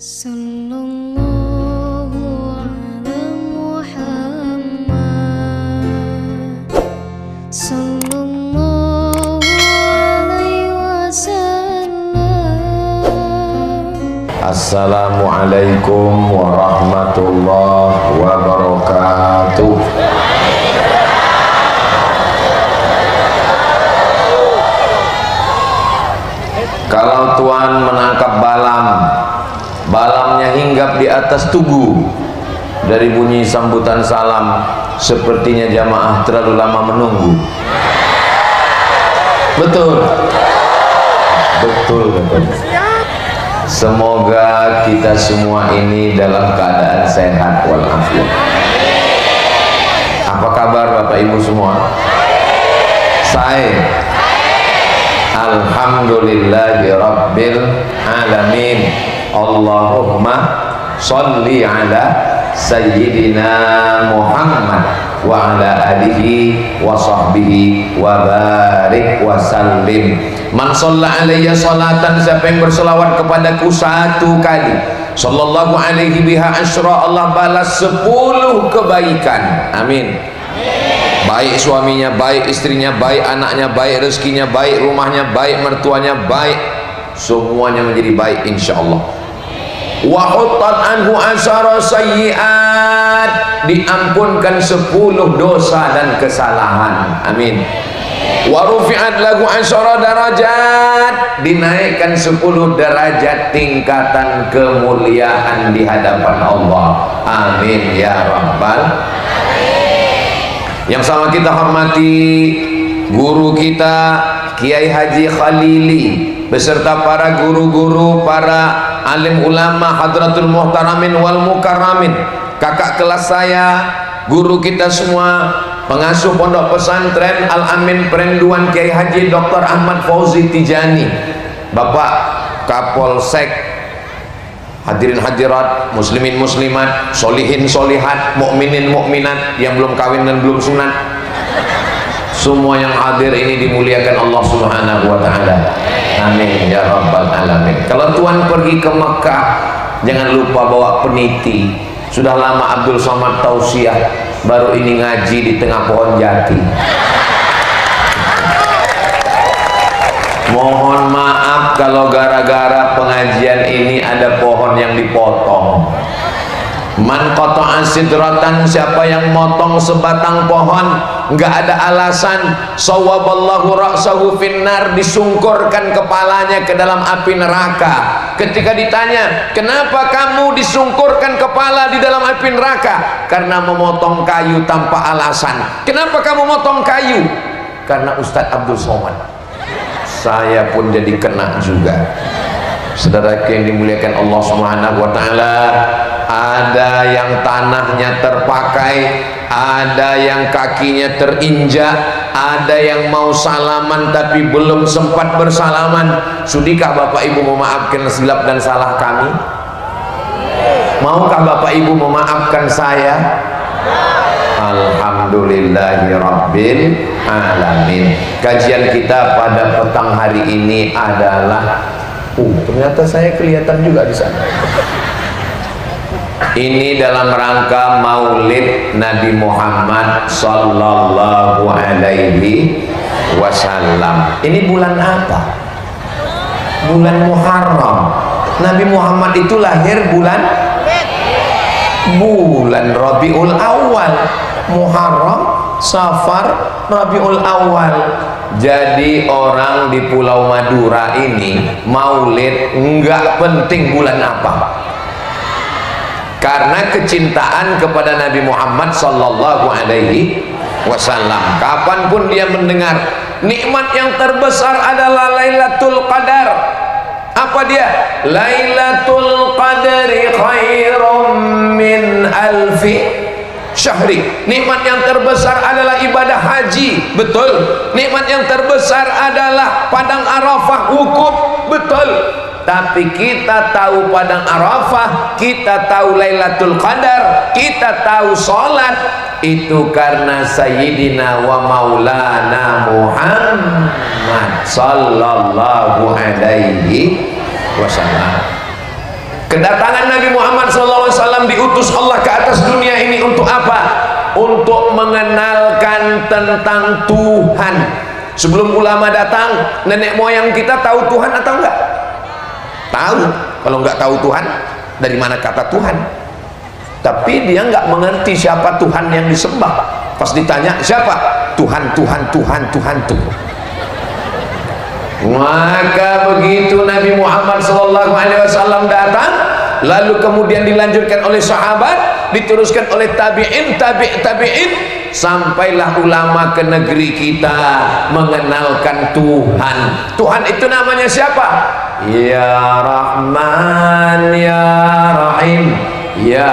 Sallallahu ala Muhammad Sallallahu alaihi wasallam. Assalamualaikum warahmatullahi wabarakatuh. Kalau Tuhan menangkap balamnya hinggap di atas tugu. Dari bunyi sambutan salam, sepertinya jamaah terlalu lama menunggu. Betul, betul. Semoga kita semua ini dalam keadaan sehat walafiat. Apa kabar Bapak Ibu semua? Saya alhamdulillahi rabbil alamin. Allahumma sholli ala sayyidina Muhammad wa ala alihi wa sahbihi wa barik wa sallim. Man shalla alayya salatan, siapa yang berselawat kepadaku satu kali, sallallahu alaihi biha asyra, Allah balas 10 kebaikan. Amin. Baik suaminya, baik istrinya, baik anaknya, baik rezekinya, baik rumahnya, baik mertuanya, baik semuanya menjadi baik insyaallah. Wa huttat anhu asyara sayyi'at, diampunkan 10 dosa dan kesalahan. Amin. Wa rufi'at lahu asyara darajat, dinaikkan 10 derajat tingkatan kemuliaan di hadapan Allah. Amin ya rabbal. Yang sama kita hormati guru kita Kiai Haji Khalili beserta para guru-guru, para alim ulama, hadratul muhtaramin wal mukarramin, kakak kelas saya, guru kita semua, pengasuh pondok pesantren Al-Amin Perenduan Kiai Haji Dr. Ahmad Fauzi Tijani, Bapak Kapolsek, hadirin hadirat, muslimin muslimat, solihin solihat, mukminin mukminat yang belum kawin dan belum sunat, semua yang hadir ini dimuliakan Allah Subhanahu wa taala. Amin ya rabbal alamin. Kalau Tuhan pergi ke Mekah, jangan lupa bawa peniti. Sudah lama Abdul Somad tausiah, baru ini ngaji di tengah pohon jati. Mohon maaf kalau gara-gara pengajian ini ada pohon yang dipotong. Man qata'a sidratan, siapa yang motong sebatang pohon, enggak ada alasan, sawaballahu ra'sahu finnar, disungkurkan kepalanya ke dalam api neraka. Ketika ditanya, kenapa kamu disungkurkan kepala di dalam api neraka? Karena memotong kayu tanpa alasan. Kenapa kamu motong kayu? Karena Ustadz Abdul Somad. Saya pun jadi kena juga. Saudara yang dimuliakan Allah Subhanahu wa taala, ada yang tanahnya terpakai, ada yang kakinya terinjak, ada yang mau salaman tapi belum sempat bersalaman. Sudikah Bapak Ibu memaafkan silap dan salah kami? Maukah Bapak Ibu memaafkan saya? Alhamdulillahirabbil alamin. Kajian kita pada petang hari ini adalah ternyata saya kelihatan juga di sana. Ini dalam rangka Maulid Nabi Muhammad sallallahu alaihi wasallam. Ini bulan apa? Bulan Muharram. Nabi Muhammad itu lahir bulan Rabiul Awal. Muharram, Safar, Rabiul Awal. Jadi orang di Pulau Madura ini Maulid enggak penting bulan apa, karena kecintaan kepada Nabi Muhammad sallallahu alaihi wasallam. Kapanpun dia mendengar nikmat yang terbesar adalah Lailatul Qadar. Apa dia? Lailatul Qadri khairum min alfi syahri. Nikmat yang terbesar adalah ibadah haji, betul. Nikmat yang terbesar adalah padang Arafah wukuf, betul. Tapi kita tahu padang Arafah, kita tahu Lailatul Qadar, kita tahu sholat, itu karena Sayyidina wa Maulana Muhammad sallallahu alaihi wasallam. Kedatangan Nabi Muhammad SAW diutus Allah ke atas dunia ini untuk apa? Untuk mengenalkan tentang Tuhan. Sebelum ulama datang, nenek moyang kita tahu Tuhan atau enggak? Tahu. Kalau enggak tahu Tuhan, dari mana kata Tuhan? Tapi dia enggak mengerti siapa Tuhan yang disembah. Pas ditanya siapa? Tuhan, Tuhan, Tuhan, Tuhan tuh. Maka begitu Nabi Muhammad SAW datang, lalu kemudian dilanjutkan oleh sahabat, diteruskan oleh tabi'in, tabi'in, sampailah ulama ke negeri kita mengenalkan Tuhan. Tuhan itu namanya siapa? Ya Rahman, Ya Rahim, Ya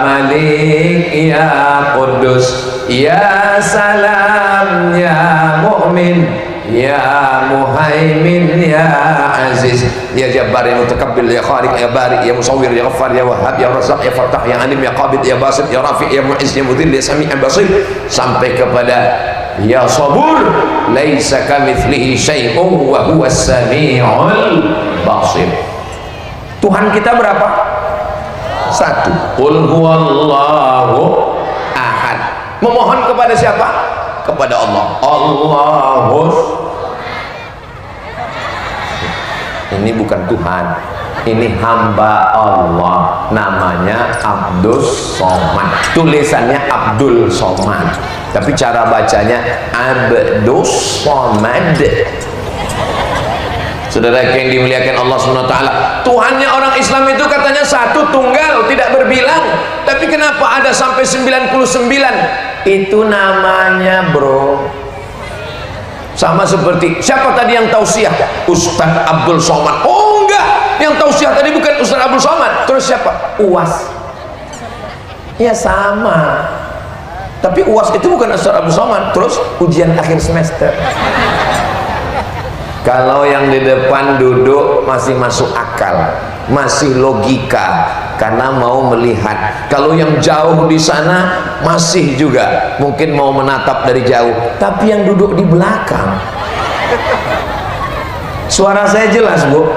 Malik, Ya Qudus, Ya Salam, Ya Mu'min, Ya Muhaimin, Ya Aziz, Ya Jabbar, Ya Mutakabbil, Ya Khaliq, Ya Bari, Ya Musawwir, Ya Ghaffar, Ya Wahhab, Ya Razzaq, Ya Fattah, Ya Alim, Ya Qabid, Ya Basit, Ya Rafi', Ya Mu'izz, Ya Mudhill, Ya Sami', Ya Basir, sampai kepada Ya Sabur, laisa kamitslihi syai'un wa huwas sami'ul basir. Tuhan kita berapa? Satu. Qul huwallahu ahad. Memohon kepada siapa? Kepada Allah. Allahus. Ini bukan Tuhan, ini hamba Allah, namanya Abdus Somad. Tulisannya Abdul Somad, tapi cara bacanya Abdus Somad. Saudara yang dimuliakan Allah SWT, Tuhannya orang Islam itu katanya satu, tunggal, tidak berbilang. Tapi kenapa ada sampai 99? Itu namanya bro, sama seperti siapa tadi yang tausiah? Ustadz Abdul Somad. Oh enggak, yang tausiah tadi bukan Ustadz Abdul Somad. Terus siapa? UAS. Ya sama, tapi UAS itu bukan Ustadz Abdul Somad. Terus ujian akhir semester. Kalau yang di depan duduk masih masuk akal, masih logika, karena mau melihat. Kalau yang jauh di sana masih juga mungkin mau menatap dari jauh, tapi yang duduk di belakang, suara saya jelas bu?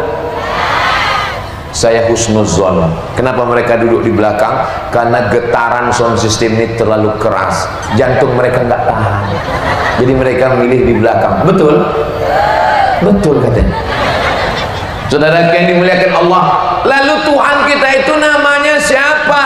Saya husnuzon. Kenapa mereka duduk di belakang? Karena getaran sound system ini terlalu keras, jantung mereka nggak tahan, jadi mereka milih di belakang. Betul? Betul katanya. Saudara yang dimuliakan Allah, lalu Tuhan kita itu namanya siapa?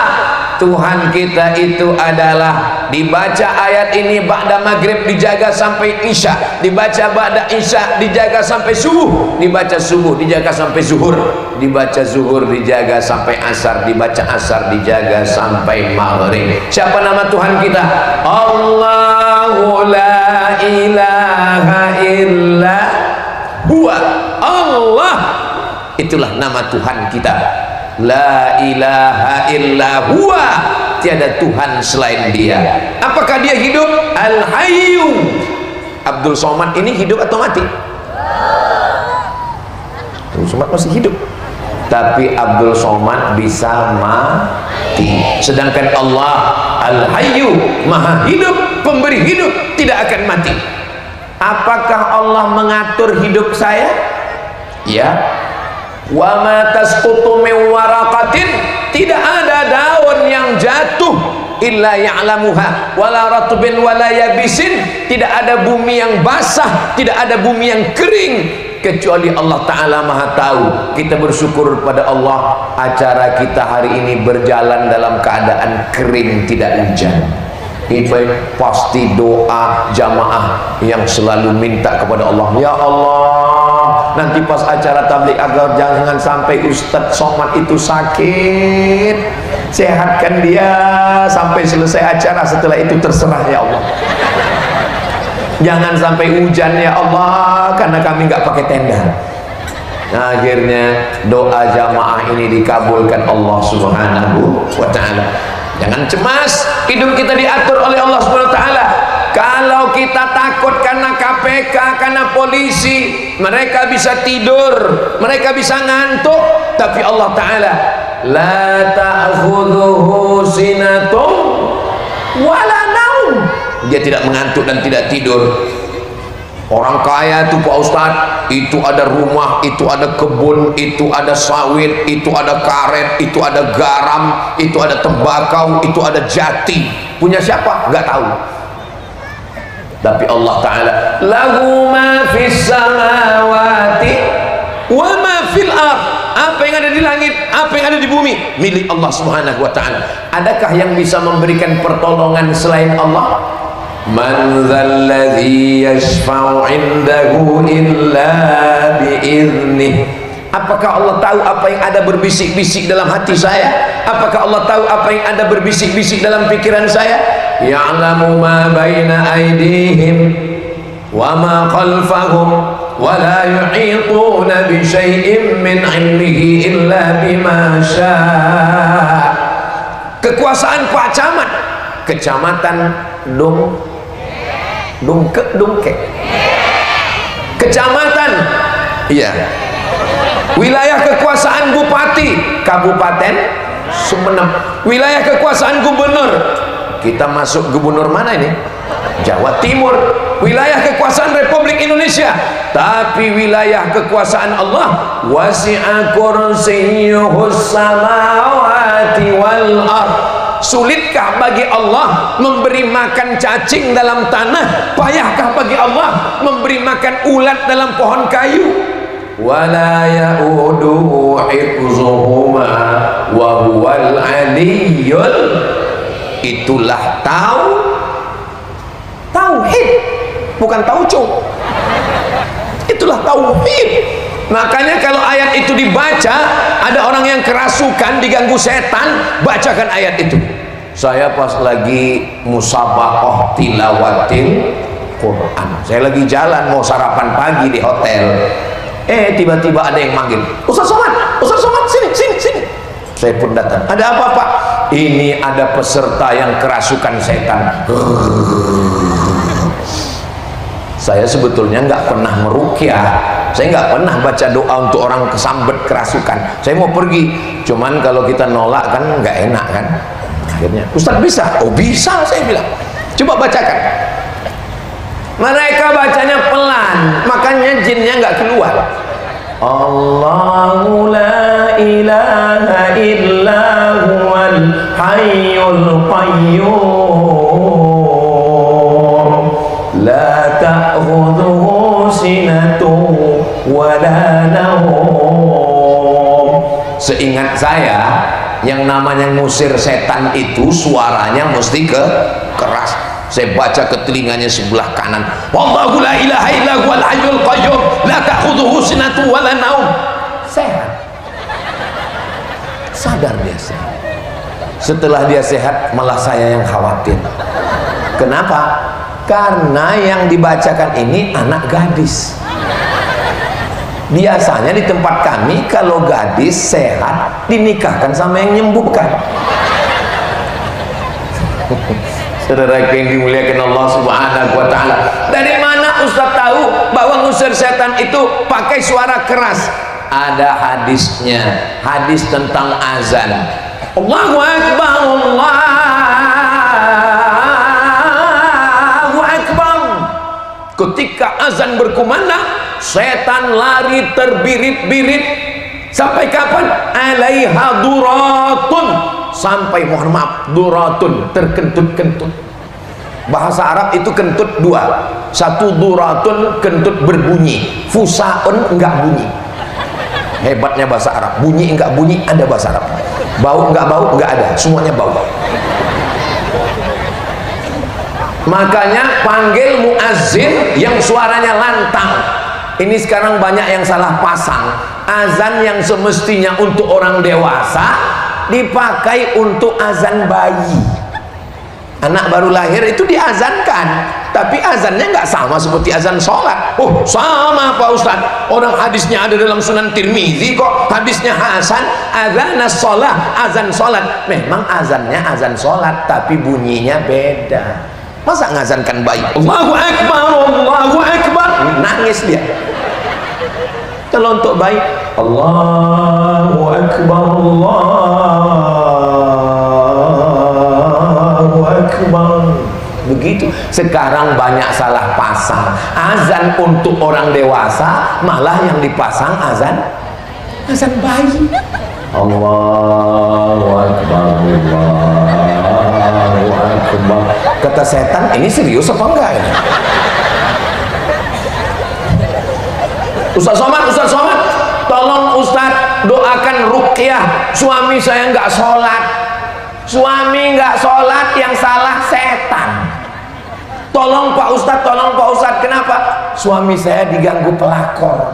Tuhan kita itu adalah, dibaca ayat ini ba'da maghrib dijaga sampai isya, dibaca ba'da isya dijaga sampai subuh, dibaca subuh dijaga sampai zuhur, dibaca zuhur dijaga sampai asar, dibaca asar dijaga sampai maghrib. Siapa nama Tuhan kita? Allahu la ilaha illa huwa. Allah, itulah nama Tuhan kita. La ilaha illa huwa, tiada Tuhan selain dia. Apakah dia hidup? Al-Hayyu. Abdul Somad ini hidup atau mati? Abdul Somad masih hidup, tapi Abdul Somad bisa mati. Sedangkan Allah Al-Hayyu, maha hidup, pemberi hidup, tidak akan mati. Apakah Allah mengatur hidup saya? Ya. Wa ma tasqutu min waraqatin, tidak ada daun yang jatuh illa ya'lamuha wala ratbin wala yabisin, tidak ada bumi yang basah, tidak ada bumi yang kering kecuali Allah Ta'ala maha tahu. Kita bersyukur pada Allah, acara kita hari ini berjalan dalam keadaan kering, tidak hujan. Itu pasti doa jamaah yang selalu minta kepada Allah, ya Allah, nanti pas acara tabligh agar jangan sampai Ustadz Somad itu sakit, sehatkan dia sampai selesai acara, setelah itu terserah ya Allah. Jangan sampai hujan ya Allah, karena kami nggak pakai tenda. Nah, akhirnya doa jamaah ini dikabulkan Allah Subhanahu wa Ta'ala. Jangan cemas, hidup kita diatur oleh Allah Subhanahu wa Ta'ala. Kalau kita takut karena KPK, karena polisi, mereka bisa tidur, mereka bisa ngantuk, tapi Allah Ta'ala la ta'khudhuhu sinatun wala naum, dia tidak mengantuk dan tidak tidur. Orang kaya itu Pak Ustadz, itu ada rumah, itu ada kebun, itu ada sawit, itu ada karet, itu ada garam, itu ada tembakau, itu ada jati. Punya siapa? Nggak tahu. Tapi Allah Ta'ala, lahu ma fis samawati wa ma fil ard. Apa yang ada di langit, apa yang ada di bumi, milik Allah Subhanahu wa Ta'ala. Adakah yang bisa memberikan pertolongan selain Allah? Man dzalladzi yashfa'u 'indahu illa bi'idnih. Apakah Allah tahu apa yang ada berbisik-bisik dalam hati saya? Apakah Allah tahu apa yang ada berbisik-bisik dalam pikiran saya? Ya'lamu ma baina aydihim wa ma khalfahum wa la yuhituna bi syai'in min 'ilmihi illa bima syaa. Kekuasaan Pak Camat, Kecamatan Dungkek, Kecamatan, iya, wilayah kekuasaan Bupati Kabupaten Sumeneb, wilayah kekuasaan Gubernur. Kita masuk gubernur mana ini? Jawa Timur. Wilayah kekuasaan Republik Indonesia. Tapi wilayah kekuasaan Allah, wasi'a kursiyyuhus samawati wal ard. Sulitkah bagi Allah memberi makan cacing dalam tanah? Payahkah bagi Allah memberi makan ulat dalam pohon kayu? Wala ya'uduhu hifzuhuma wa huwal aliyyul. Itulah tauhid, bukan tauco. Itulah tauhid. Makanya kalau ayat itu dibaca, ada orang yang kerasukan, diganggu setan, bacakan ayat itu. Saya pas lagi musabaqah tilawatil Quran, saya lagi jalan mau sarapan pagi di hotel, tiba-tiba ada yang manggil, Ustaz Somad, sini. Saya pun datang. Ada apa Pak? Ini ada peserta yang kerasukan setan. Saya sebetulnya nggak pernah meruqyah, saya nggak pernah baca doa untuk orang kesambet kerasukan. Saya mau pergi, cuman kalau kita nolak kan nggak enak kan. Akhirnya, Ustaz bisa? Oh bisa, saya bilang. Coba bacakan. Mereka bacanya pelan, makanya jinnya nggak keluar. Allahu la ilaha illa huwal hayyul qayyum la ta'khudhuhu sinatun wa la nawm. Seingat saya, yang namanya ngusir setan itu suaranya mesti keras. Saya baca ke telinganya sebelah kanan, wallahu la ilaha illa huwal hayyul qayyum la ta'khudhuhu sinatun wa la naum. Sehat, sadar dia sehat. Setelah dia sehat, malah saya yang khawatir. Kenapa? Karena yang dibacakan ini anak gadis. Biasanya di tempat kami kalau gadis sehat dinikahkan sama yang menyembuhkan. Saudara yang dimuliakan Allah Subhanahu wa Ta'ala, dari mana Ustaz tahu bahwa ngusir setan itu pakai suara keras? Ada hadisnya, hadis tentang azan. Allahu Akbar, Allahu Akbar. Ketika azan berkumandang, setan lari terbirit-birit. Sampai kapan? Alaiha duratun, sampai, mohon maaf, duratun, terkentut-kentut. Bahasa Arab itu kentut dua, satu duratun, kentut berbunyi, fusaun enggak bunyi. Hebatnya bahasa Arab, bunyi enggak bunyi ada bahasa Arab, bau enggak ada, semuanya bau. Makanya panggil muazzin yang suaranya lantang. Ini sekarang banyak yang salah pasang. Azan yang semestinya untuk orang dewasa dipakai untuk azan bayi. Anak baru lahir itu diazankan, tapi azannya nggak sama seperti azan sholat. Oh sama Pak Ustaz, orang hadisnya ada dalam Sunan Tirmizi kok, hadisnya hasan. Azan sholat, azan sholat. Memang azannya azan sholat, tapi bunyinya beda. Masa ngazankan bayi Allahu Akbar, Allahu Akbar, nangis dia. Kalau untuk bayi Allahu Akbar, Allahu Akbar, begitu. Sekarang banyak salah pasang. Azan untuk orang dewasa, malah yang dipasang azan bayi. Allahu Akbar, Allahu Akbar. Kata setan, ini serius apa enggak ini? Ustaz Somad, tolong Ustaz doakan ruqyah, suami saya nggak sholat. Suami nggak sholat, yang salah setan. Tolong Pak Ustaz, kenapa? Suami saya diganggu pelakor.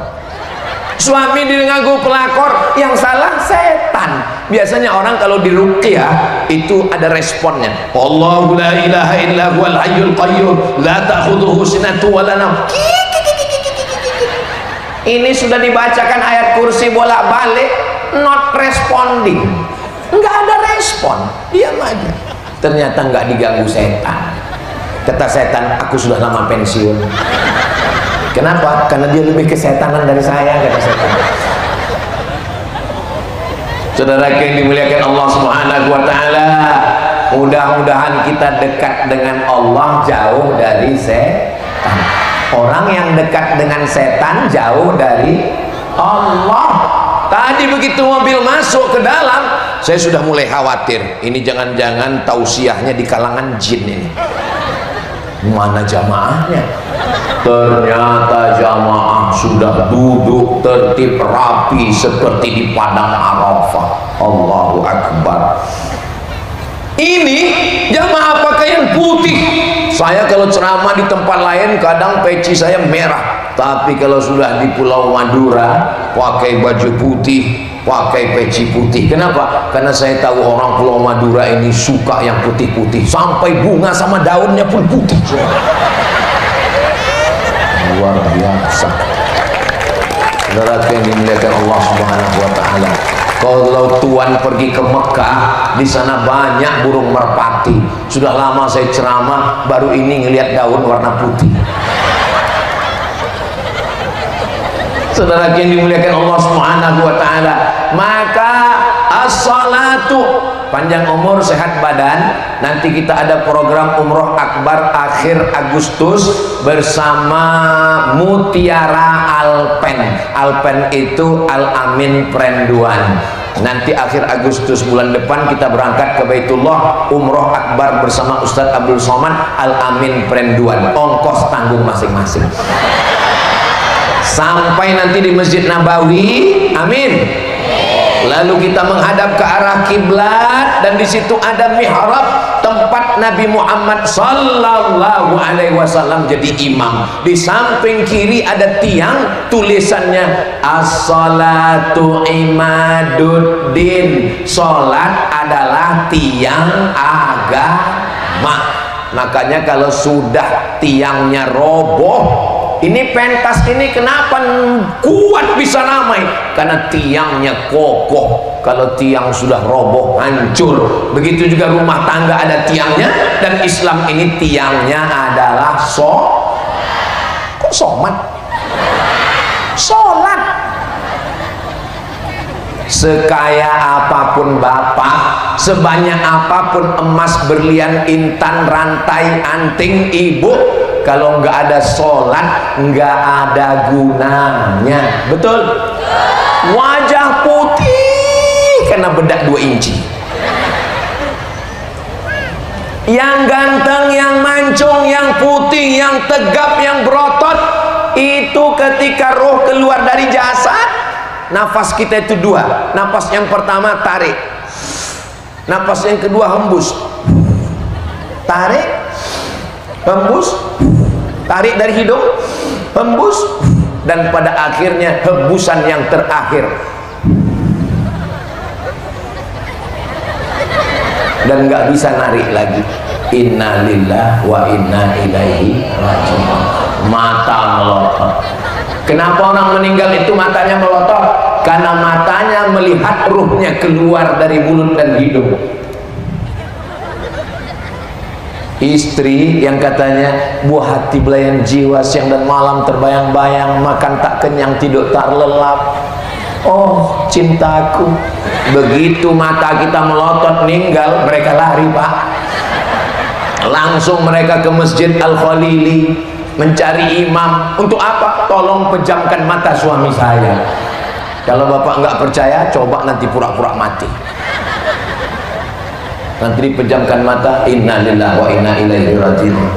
Suami diganggu pelakor, yang salah setan. Biasanya orang kalau di ruqyah itu ada responnya. Allahu la ilaha illa huwal hayyul qayyum la ta'khudhuhu sinatun wa la nawm. Ini sudah dibacakan ayat kursi bolak-balik, not responding, nggak ada respon, diam aja. Ternyata nggak diganggu setan. Kata setan, aku sudah lama pensiun. Kenapa? Karena dia lebih kesetanan dari saya, kata setan. Saudara yang dimuliakan Allah Subhanahu wa taala, mudah-mudahan kita dekat dengan Allah, jauh dari setan. Orang yang dekat dengan setan jauh dari Allah. Tadi begitu mobil masuk ke dalam, saya sudah mulai khawatir. Ini jangan-jangan tausiahnya di kalangan jin ini. Mana jamaahnya? Ternyata jamaah sudah duduk tertib rapi seperti di padang Arafah. Allahu Akbar. Ini jamaah pakaian putih. Saya kalau ceramah di tempat lain kadang peci saya merah, tapi kalau sudah di Pulau Madura pakai baju putih, pakai peci putih. Kenapa? Karena saya tahu orang Pulau Madura ini suka yang putih-putih, sampai bunga sama daunnya pun putih. Luar biasa. Saudara yang dimuliakan Allah Subhanahu wa taala. Kalau tuan pergi ke Mekah, di sana banyak burung merpati. Sudah lama saya ceramah, baru ini ngelihat daun warna putih. Saudara yang dimuliakan Allah Subhanahu wa taala, maka as-salatu, panjang umur sehat badan. Nanti kita ada program umroh akbar akhir Agustus bersama Mutiara Alpen. Alpen itu Al-Amin Prenduan. Nanti akhir Agustus bulan depan kita berangkat ke Baitullah umroh akbar bersama Ustadz Abdul Somad Al-Amin Prenduan. Ongkos tanggung masing-masing. Sampai nanti di Masjid Nabawi, amin. Lalu kita menghadap ke arah kiblat dan di situ ada mihrab tempat Nabi Muhammad sallallahu alaihi wasallam jadi imam. Di samping kiri ada tiang, tulisannya as-salatu imaduddin. Salat adalah tiang agama. Makanya kalau sudah tiangnya roboh, ini pentas ini kenapa kuat bisa ramai? Karena tiangnya kokoh. Kalau tiang sudah roboh, hancur. Begitu juga rumah tangga ada tiangnya. Dan Islam ini tiangnya adalah kok somat? Sholat. Sekaya apapun bapak, sebanyak apapun emas, berlian, intan, rantai, anting ibu, kalau nggak ada sholat nggak ada gunanya. Betul? Wajah putih karena bedak 2 inci. Yang ganteng, yang mancung, yang putih, yang tegap, yang berotot, itu ketika roh keluar dari jasad, nafas kita itu 2. Nafas yang pertama tarik, nafas yang kedua hembus. Tarik, hembus, tarik dari hidung, hembus, dan pada akhirnya hembusan yang terakhir. Dan nggak bisa narik lagi. Inna lillahi wa inna ilaihi raji'un. Mata melotot. Kenapa orang meninggal itu matanya melotot? Karena matanya melihat ruhnya keluar dari mulut dan hidung. Istri yang katanya buah hati belayan jiwa, siang dan malam terbayang-bayang, makan tak kenyang, tidur tak lelap. Oh cintaku. Begitu mata kita melotot, meninggal, mereka lari, Pak. Langsung mereka ke Masjid Al-Khalili mencari imam. Untuk apa? Tolong pejamkan mata suami saya. Kalau bapak nggak percaya, coba nanti pura-pura mati. Nanti dipejamkan mata, inna lillahi wa inna ilaihi raji'un.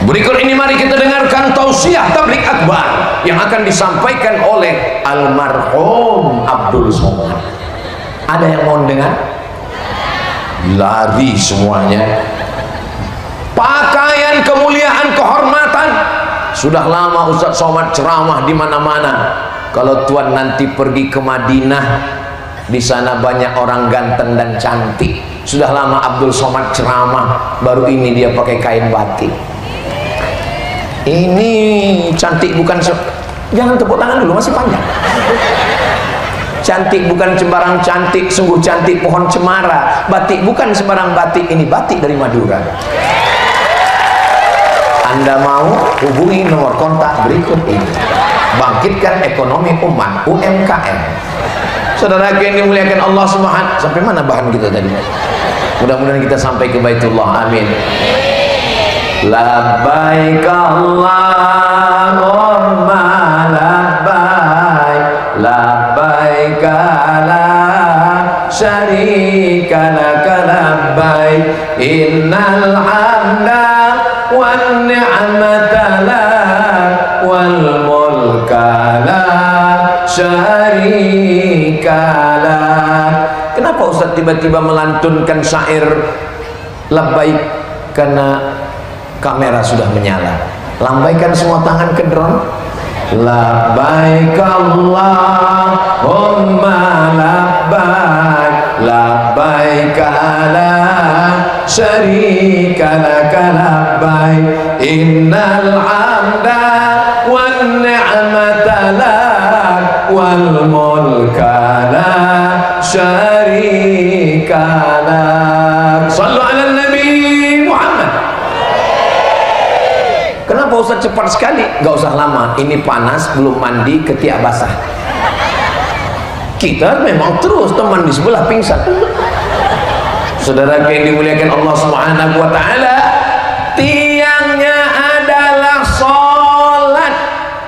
Berikut ini mari kita dengarkan tausiah tabligh akbar yang akan disampaikan oleh almarhum Abdul Somad. Ada yang mau dengar? Lari semuanya. Pakaian kemuliaan kehormatan. Sudah lama Ustaz Somad ceramah di mana-mana. Kalau Tuhan nanti pergi ke Madinah, di sana banyak orang ganteng dan cantik. Sudah lama Abdul Somad ceramah, baru ini dia pakai kain batik. Ini cantik bukan jangan tepuk tangan dulu, masih panjang. Cantik bukan sembarang cantik, sungguh cantik pohon cemara. Batik bukan sembarang batik, ini batik dari Madura. Anda mau hubungi nomor kontak berikut ini. Bangkitkan ekonomi umat, UMKM. Saudara yang dimuliakan Allah Subhanahu. Sampai mana bahan kita tadi? Mudah-mudahan kita sampai ke Baitullah. Amin. Labbaik Allahumma labbaik, labbaik la syarika lak labbaik, innal hamda wan ni'mata lak wal mulka la syarika lak. Kenapa Ustaz tiba-tiba melantunkan syair labbaik? Karena kamera sudah menyala. Lambaikan semua tangan ke drone. Labbaik Allahumma labbaik, labbaik la syarika lak labbaik, innal hamda wan ni'mata lak wal mulka la syarika lak. Shallu ala Nabi Muhammad. Kenapa Ustaz cepat sekali? Gak usah lama, ini panas, belum mandi, ketiak basah. Kita memang terus teman di sebelah pingsan. Saudara yang dimuliakan Allah Subhanahu wa ta'ala, tiangnya adalah sholat.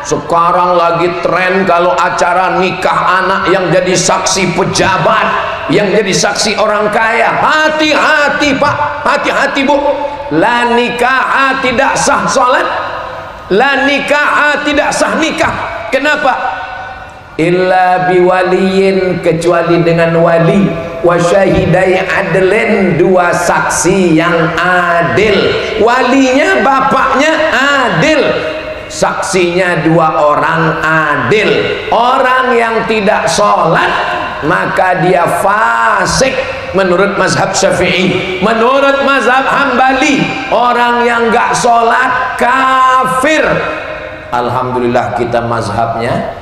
Sekarang lagi tren kalau acara nikah anak yang jadi saksi pejabat, yang jadi saksi orang kaya. Hati-hati Pak, hati-hati Bu. La nikah tidak sah salat, la nikah tidak sah nikah. Kenapa? Illa biwaliyin, kecuali dengan wali, wa syahidai adlin, dua saksi yang adil. Walinya bapaknya adil, saksinya dua orang adil. Orang yang tidak sholat maka dia fasik menurut mazhab Syafi'i. Menurut mazhab Hambali, orang yang gak sholat kafir. Alhamdulillah kita mazhabnya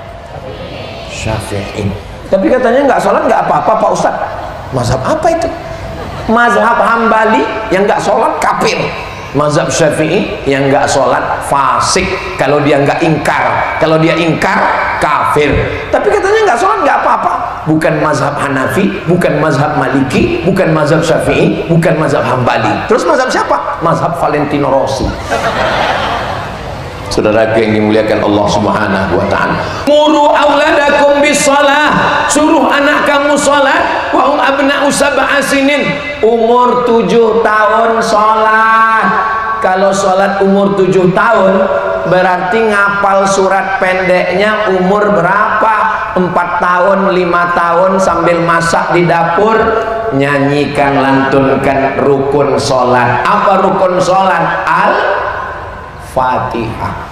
Syafi'i. Tapi katanya nggak sholat nggak apa-apa Pak Ustadz. Mazhab apa itu? Mazhab Hambali yang nggak sholat kafir. Mazhab Syafi'i yang nggak sholat fasik. Kalau dia nggak ingkar, kalau dia ingkar kafir. Tapi katanya nggak sholat nggak apa-apa. Bukan mazhab Hanafi, bukan mazhab Maliki, bukan mazhab Syafi'i, bukan mazhab Hambali. Terus mazhab siapa? Mazhab Valentino Rossi. Saudara yang dimuliakan Allah Subhanahu wa ta'ala, muru auladakum bisalah, suruh anak kamu salat, wa hum abna'u sab'a sinin, umur 7 tahun salat. Kalau salat umur 7 tahun berarti ngapal surat pendeknya umur berapa? 4 tahun, 5 tahun sambil masak di dapur nyanyikan, lantunkan rukun salat. Apa rukun salat? Al-Fatihah.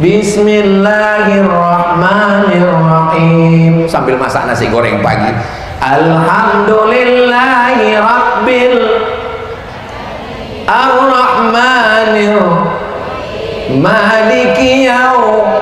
Bismillahirrahmanirrahim sambil masak nasi goreng pagi. Alhamdulillahi rabbil arrahmanir maliki yaum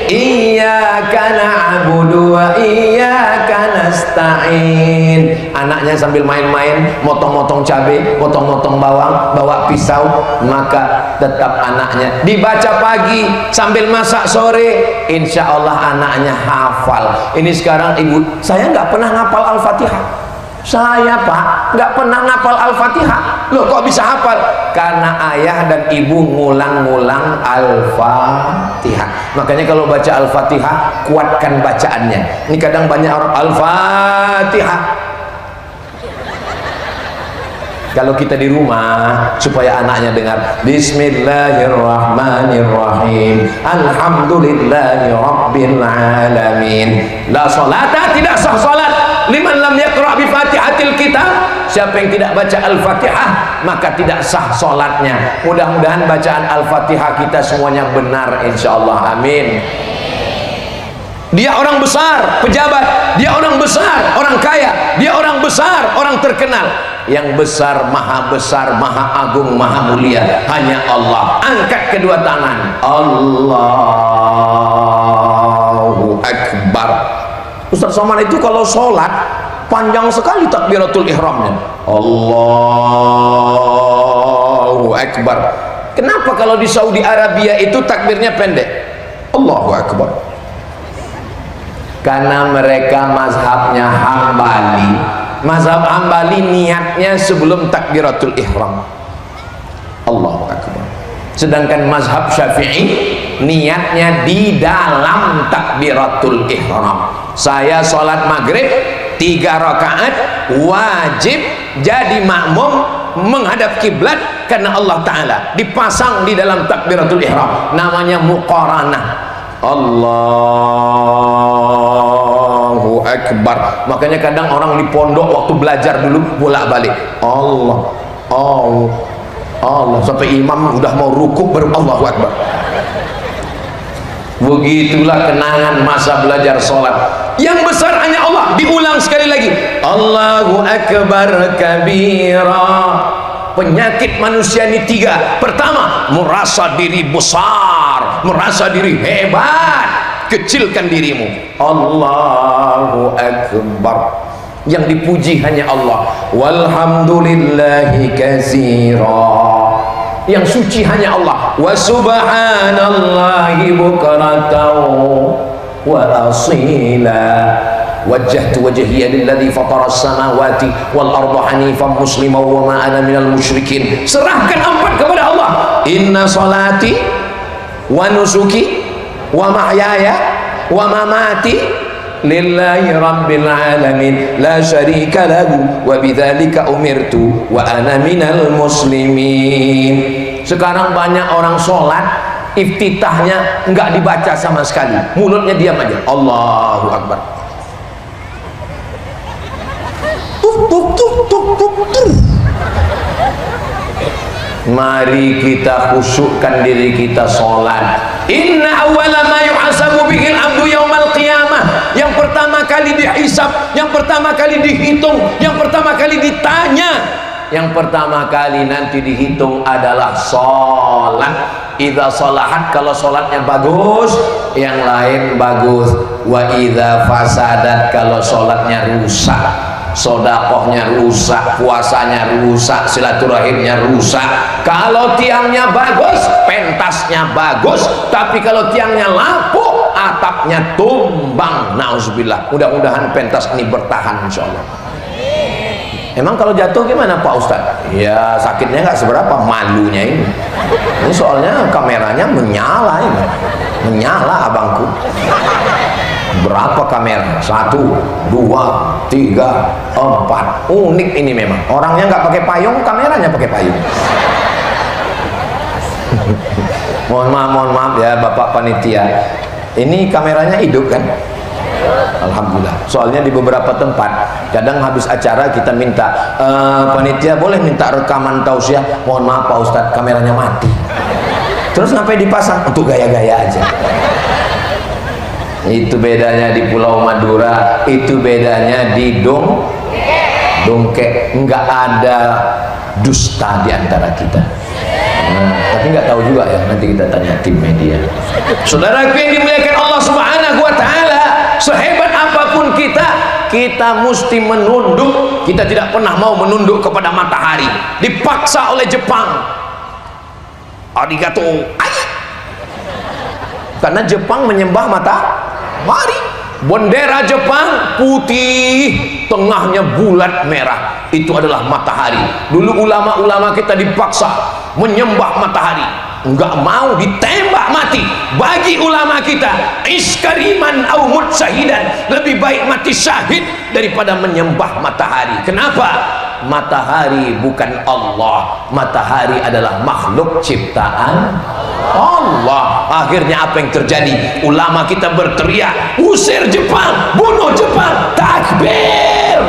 iyyaka na'budu wa iyyaka nasta'in. Anaknya sambil main-main, motong-motong cabai, motong-motong bawang, bawa pisau, maka tetap anaknya dibaca pagi sambil masak sore, insya Allah anaknya hafal. Ini sekarang ibu, saya nggak pernah ngapal Al-Fatihah. Saya Pak nggak pernah ngapal Al-Fatihah. Loh kok bisa hafal? Karena ayah dan ibu ngulang-ngulang Al-Fatihah. Makanya kalau baca Al-Fatihah kuatkan bacaannya. Ini kadang banyak orang Al-Fatihah. Kalau kita di rumah supaya anaknya dengar Bismillahirrahmanirrahim Alhamdulillahi Rabbil Alamin. La salata, tidak sah salat liman lam yaqra bi fatihatil kitab. Siapa yang tidak baca Al-Fatihah maka tidak sah salatnya. Mudah-mudahan bacaan Al-Fatihah kita semuanya benar insyaallah, amin. Dia orang besar, pejabat, dia orang besar, orang kaya, dia orang besar, orang terkenal. Yang besar, maha agung, maha mulia hanya Allah. Angkat kedua tangan, Allahu Akbar. Ustaz Somad itu kalau sholat panjang sekali takbiratul ihramnya, Allahu Akbar. Kenapa kalau di Saudi Arabia itu takbirnya pendek, Allahu Akbar? Karena mereka mazhabnya Hambali. Mazhab Hambali niatnya sebelum takbiratul ihram, Allahu Akbar. Sedangkan mazhab Syafi'i niatnya di dalam takbiratul ihram. Saya sholat maghrib 3 rakaat wajib jadi makmum menghadap kiblat karena Allah Ta'ala dipasang di dalam takbiratul ihram, namanya muqaranah. Allahu Akbar. Makanya kadang orang di pondok waktu belajar dulu bolak-balik Allah, Allah, Allah sampai imam udah mau rukuk baru Allahu Akbar. Begitulah kenangan masa belajar sholat. Yang besar hanya Allah. Diulang sekali lagi, Allahu Akbar kabira. Penyakit manusia ini 3. Pertama, merasa diri besar, merasa diri hebat. Kecilkan dirimu. Allahu Akbar. Yang dipuji hanya Allah. Walhamdulillahi katsira. Yang suci hanya Allah. Wa subhanallahi bukratan wa asila. Wajjahtu wajhiya lilladzi fatara as-samawati wal arda hanifan musliman wa ma ana minal musyrikin. Serahkan 4 kepada Allah. Inna salati wa nusuki wa mahyaya wa mamati lillahi rabbil alamin la syarika lahu wa bidzalika umirtu wa ana minal muslimin. Sekarang banyak orang sholat iftitahnya enggak dibaca sama sekali, mulutnya diam aja, Allahu Akbar. Mari kita khusyukkan diri kita sholat. Inna awwala ma yuhasabu bihil abdu yaumal qiyamah. Yang pertama kali dihisab, yang pertama kali dihitung, yang pertama kali ditanya, yang pertama kali nanti dihitung adalah sholat. Idza sholahat, kalau sholatnya bagus, yang lain bagus. Wa idza fasadat, kalau sholatnya rusak, sodakohnya rusak, puasanya rusak, silaturahimnya rusak. Kalau tiangnya bagus, pentasnya bagus, tapi kalau tiangnya lapuk, atapnya tumbang, nauzubillah. Mudah-mudahan pentas ini bertahan insyaallah. Emang kalau jatuh gimana Pak Ustadz? Ya sakitnya nggak seberapa, malunya ini. Ini soalnya kameranya menyala ini, menyala abangku. Berapa kamera? 1, 2, 3, 4. Unik ini memang. Orangnya nggak pakai payung, kameranya pakai payung. Mohon maaf ya Bapak Panitia. Ini kameranya hidup kan? Alhamdulillah. Soalnya di beberapa tempat kadang habis acara kita minta panitia boleh minta rekaman tausiah. Mohon maaf Pak Ustadz, kameranya mati. Terus sampai dipasang untuk gaya-gaya aja. Itu bedanya di Pulau Madura, itu bedanya di Dongkek. Enggak ada dusta di antara kita. Tapi nggak tahu juga ya, nanti kita tanya tim media. Saudaraku yang dimuliakan Allah Subhanahu wa Ta'ala, sehebat apapun kita mesti menunduk. Kita tidak pernah mau menunduk kepada matahari. Dipaksa oleh Jepang. Arigato. Karena Jepang menyembah matahari. Bendera Jepang putih, tengahnya bulat merah. Itu adalah matahari. Dulu ulama-ulama kita dipaksa menyembah matahari, enggak mau, ditembak mati. Bagi ulama kita, iskariman au mutsyahidan, lebih baik mati syahid daripada menyembah matahari. Kenapa? Matahari bukan Allah. Matahari adalah makhluk ciptaan Allah. Akhirnya apa yang terjadi? Ulama kita berteriak, usir Jepang, bunuh Jepang, takbir,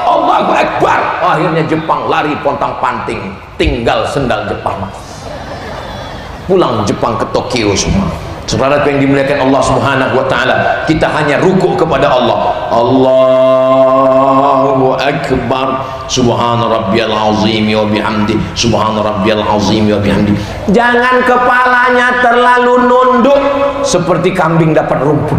Allahu Akbar. Akhirnya Jepang lari pontang-panting, tinggal sendal Jepang. Pulang Jepang ke Tokyo semua. Saudara yang dimuliakan Allah Subhanahu wa taala, kita hanya rukuk kepada Allah. Allahu Akbar. Subhana rabbiyal azim wa bihamdi. Subhana rabbiyal azim wa bihamdi. Jangan kepalanya terlalu nunduk seperti kambing dapat rumput.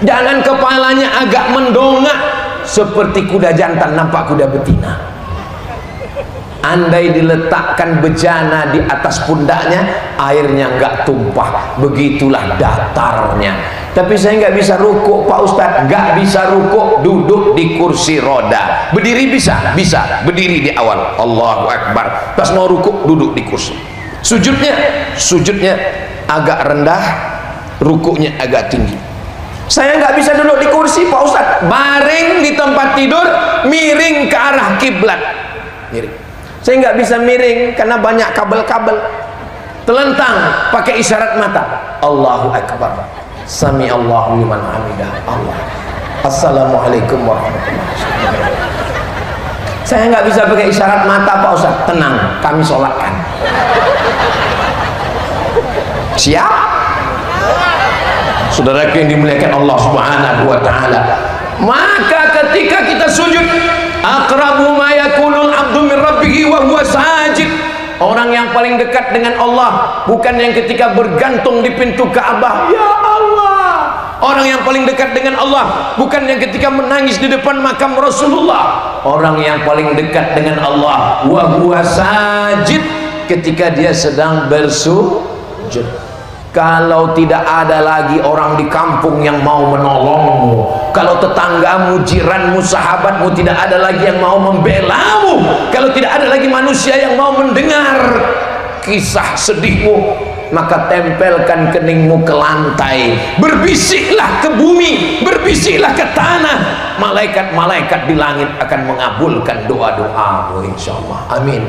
Jangan kepalanya agak mendongak seperti kuda jantan nampak kuda betina. Andai diletakkan bejana di atas pundaknya, airnya nggak tumpah. Begitulah datarnya. Tapi saya nggak bisa rukuk, Pak Ustadz. Nggak bisa rukuk, duduk di kursi roda. Berdiri bisa, bisa. Berdiri di awal, Allahu Akbar. Pas mau rukuk, duduk di kursi. Sujudnya agak rendah, rukuknya agak tinggi. Saya nggak bisa duduk di kursi, Pak Ustadz. Baring di tempat tidur, miring ke arah kiblat. Miring. Saya nggak bisa miring karena banyak kabel-kabel. Telentang pakai isyarat mata. Allahu Akbar. Sami Allahu liman hamidah. Allah. Assalamualaikum warahmatullahi wabarakatuh. Saya nggak bisa pakai isyarat mata, Pak Ustaz. Tenang, kami sholatkan. Siap? Saudara yang dimuliakan Allah Subhanahu wa taala. Maka ketika kita sujud, aqrabu ma yakunul abdu min rabbih wa huwa sajid. Orang yang paling dekat dengan Allah bukan yang ketika bergantung di pintu Ka'bah, ya Allah. Orang yang paling dekat dengan Allah bukan yang ketika menangis di depan makam Rasulullah. Orang yang paling dekat dengan Allah wa huwa sajid, ketika dia sedang bersujud. Kalau tidak ada lagi orang di kampung yang mau menolongmu, kalau tetanggamu, jiranmu, sahabatmu tidak ada lagi yang mau membelamu, kalau tidak ada lagi manusia yang mau mendengar kisah sedihmu, maka tempelkan keningmu ke lantai, berbisiklah ke bumi, berbisiklah ke tanah. Malaikat-malaikat di langit akan mengabulkan doa-doamu, insyaallah. Amin.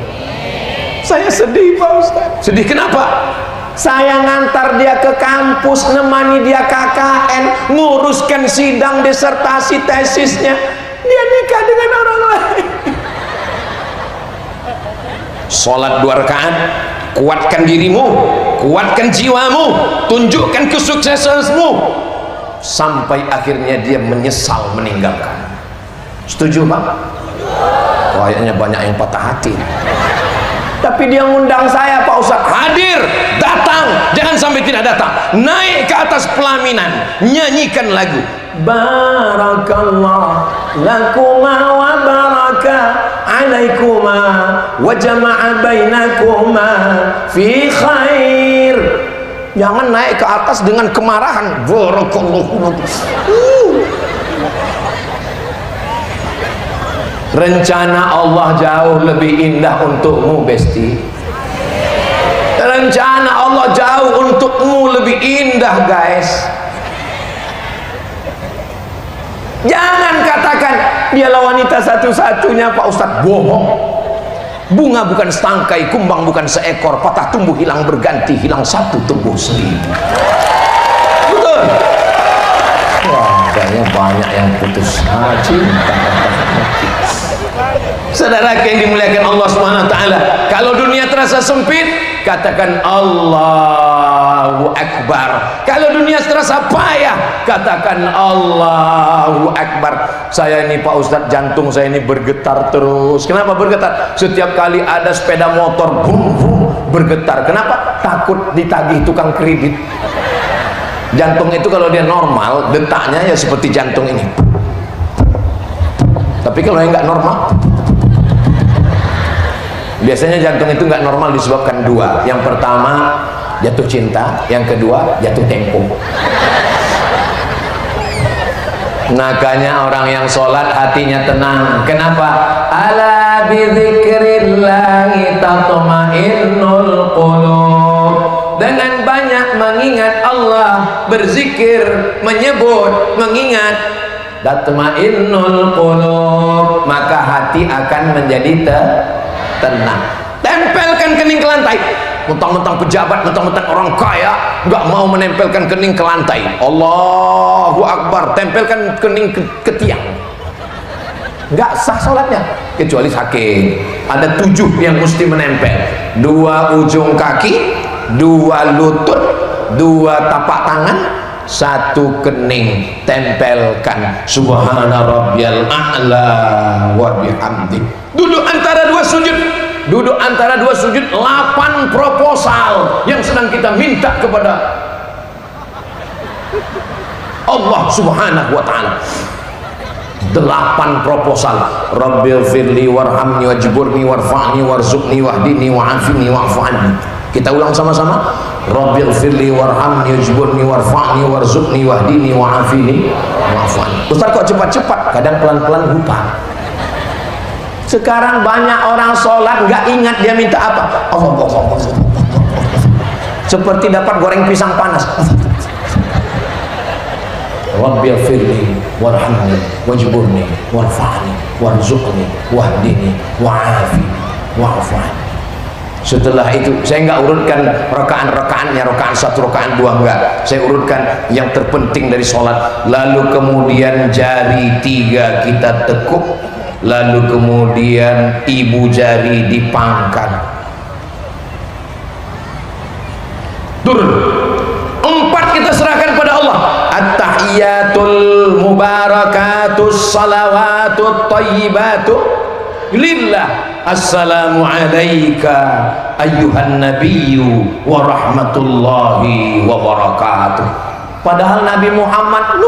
Saya sedih, Pak Ustaz. Sedih kenapa? Saya ngantar dia ke kampus, nemani dia KKN, nguruskan sidang disertasi tesisnya, dia nikah dengan orang lain. Sholat 2 rakaat, kuatkan dirimu, kuatkan jiwamu, tunjukkan kesuksesanmu, sampai akhirnya dia menyesal meninggalkan. Setuju, Pak? Kayaknya banyak yang patah hati. Tapi dia ngundang saya, Pak Ustaz, hadir, datang, jangan sampai tidak datang. Naik ke atas pelaminan, nyanyikan lagu Barakallah lakuma wa baraka alaikuma wa jama'a bainakuma fi khair. Jangan naik ke atas dengan kemarahan. Barakallah. Rencana Allah jauh lebih indah untukmu, Besti. Rencana Allah jauh untukmu lebih indah, guys. Jangan katakan dialah wanita satu-satunya, Pak Ustadz. Bohong. Bunga bukan setangkai, kumbang bukan seekor, patah tumbuh hilang berganti, hilang satu tumbuh seribu. Betul. Wah, kayaknya banyak yang putus cinta. Saudara yang dimuliakan Allah Subhanahu wa taala, kalau dunia terasa sempit, katakan Allahu Akbar. Kalau dunia terasa payah, katakan Allahu Akbar. Saya ini, Pak Ustadz, jantung saya ini bergetar terus. Kenapa bergetar? Setiap kali ada sepeda motor bum bum bergetar. Kenapa? Takut ditagih tukang kredit. Jantung itu kalau dia normal, detaknya ya seperti jantung ini. Tapi kalau yang nggak normal, biasanya jantung itu nggak normal disebabkan 2. Yang pertama jatuh cinta, yang kedua jatuh tempo. Makanya orang yang sholat hatinya tenang. Kenapa? Ala bidzikrillahi tatma'innul qulub. Dengan banyak mengingat Allah, berzikir, menyebut, mengingat, tatma'innul qulub, maka hati akan menjadi tenang. Tempelkan kening ke lantai. Mentang-mentang pejabat, mentang-mentang orang kaya, nggak mau menempelkan kening ke lantai. Allahu Akbar, tempelkan kening ke tiang. Nggak sah sholatnya, kecuali sakit. Ada 7 yang mesti menempel: 2 ujung kaki, 2 lutut, 2 tapak tangan, 1 kening. Tempelkan. Subhana rabbiyal a'la wa bihamdi. Duduk antara 2 sujud. Duduk antara 2 sujud, 8 proposal yang sedang kita minta kepada Allah subhanahu wa ta'ala. 8 proposal. Rabbil firli warhamni wajburni warfa'ni warzuqni wahdini wa'afini wa'fu'anni. Kita ulang sama-sama. Rabbil firli warhamni wajburni warfa'ni warzuqni wahdini wa'afini wa'fu'anni. Ustaz kok cepat-cepat? Kadang pelan-pelan lupa. Sekarang banyak orang sholat nggak ingat dia minta apa. Seperti dapat goreng pisang panas. Rabbil firli warhamni wajburni warfa'ni warzuqni wahdini wa'afini wa'afani. Setelah itu saya nggak urutkan rekaan-rekaannya, rekaan 1, rekaan 2, enggak. Saya urutkan yang terpenting dari sholat. Lalu kemudian jari 3 kita tekuk, lalu kemudian ibu jari dipangkat, turun. 4 kita serahkan pada Allah. At-tahiyatul mubarakatus salawatut thayyibatu lillah. Assalamu alaika ayyuhan nabiyyu wa rahmatullahi wa barakatuh. Padahal Nabi Muhammad